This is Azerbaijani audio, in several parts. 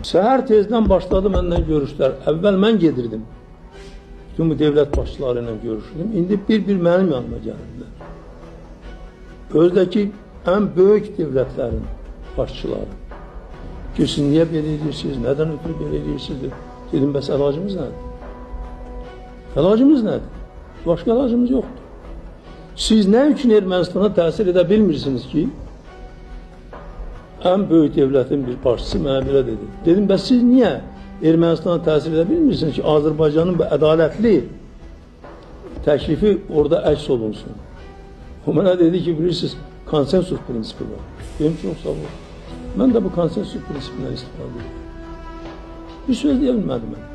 Səhər tezdən başladı məndən görüşlər. Əvvəl mən gedirdim. Bütün bu devlət başçıları ilə görüşürdüm. İndi bir mənim yanıma gəlirdilər. Özdəki ən böyük devlətlərin başçıları. Ki, siz niyə belə edirsiniz, nədən ötürü belə edirsiniz? Dedim, bəs əlacımız nədir? Əlacımız nədir? Başqa əlacımız yoxdur. Siz nə üçün Ermənistana təsir edə bilmirsiniz ki, ən böyük devlətin bir başçısı mənə belə dedi. Dedim, bəs siz niyə Ermənistana təsir edə bilmirsiniz ki, Azərbaycanın bu ədalətli təklifi orada əks olunsun? O mənə dedi ki, bilirsiniz, konsensus prinsipi var. Benim çox sağ olun. Mən də bu konsensus prinsipindən istifadə edirəm. Bir söz deyə bilmədim mən.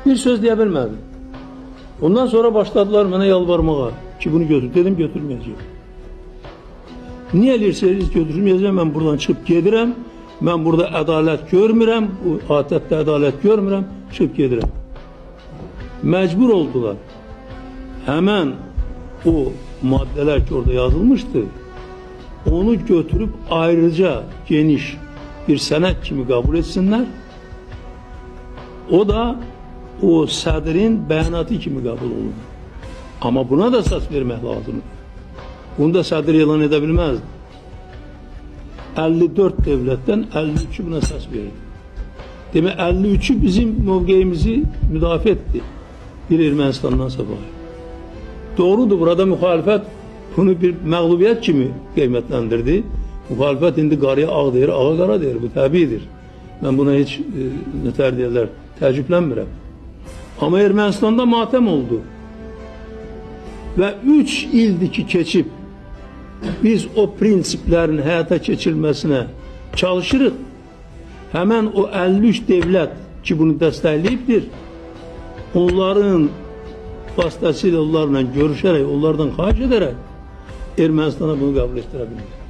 Bir söz deyə bilmədim. Ondan sonra başladılar mənə yalvarmağa ki, bunu götür. Dedim, götürməyəcəyim. Niyə eləyirsiniz, götürməyəcəyim, mən buradan çıxıb gedirəm. Mən burada ədalət görmürəm, bu adətdə ədalət görmürəm, çıxıb gedirəm. Məcbur oldular. Həmən o maddələr ki, orada yazılmışdı, onu götürüb ayrıca geniş bir sənəd kimi qəbul etsinlər. O da o sədrin bəyanatı kimi qəbul olunur. Amma buna da əsas vermək lazımdır. Bunu da sədr elan edə bilməzdi. 54 devletdən 53'ü buna əsas verdi. Demək 53'ü bizim mövqeyimizi müdafiə etdi. Bir Ermənistandan sabah. Doğrudur, burada müxalifət bunu bir məğlubiyyət kimi qiymətləndirdi. Müxalifət indi qarıya ağ deyir, ağa qara deyir. Bu təbiidir. Mən buna heç nətər deyirlər, təəccüblənmirəm. Amma Ermənistanda matəm oldu. Və 3 ildir ki keçib biz o prinsiplərin həyata keçirilməsinə çalışırıq. Həmən o 53 devlət ki bunu dəstəkləyibdir, onların vasitəsilə onlarla görüşərək, onlardan xahiş edərək Ermənistana bunu qəbul etdirə bilir.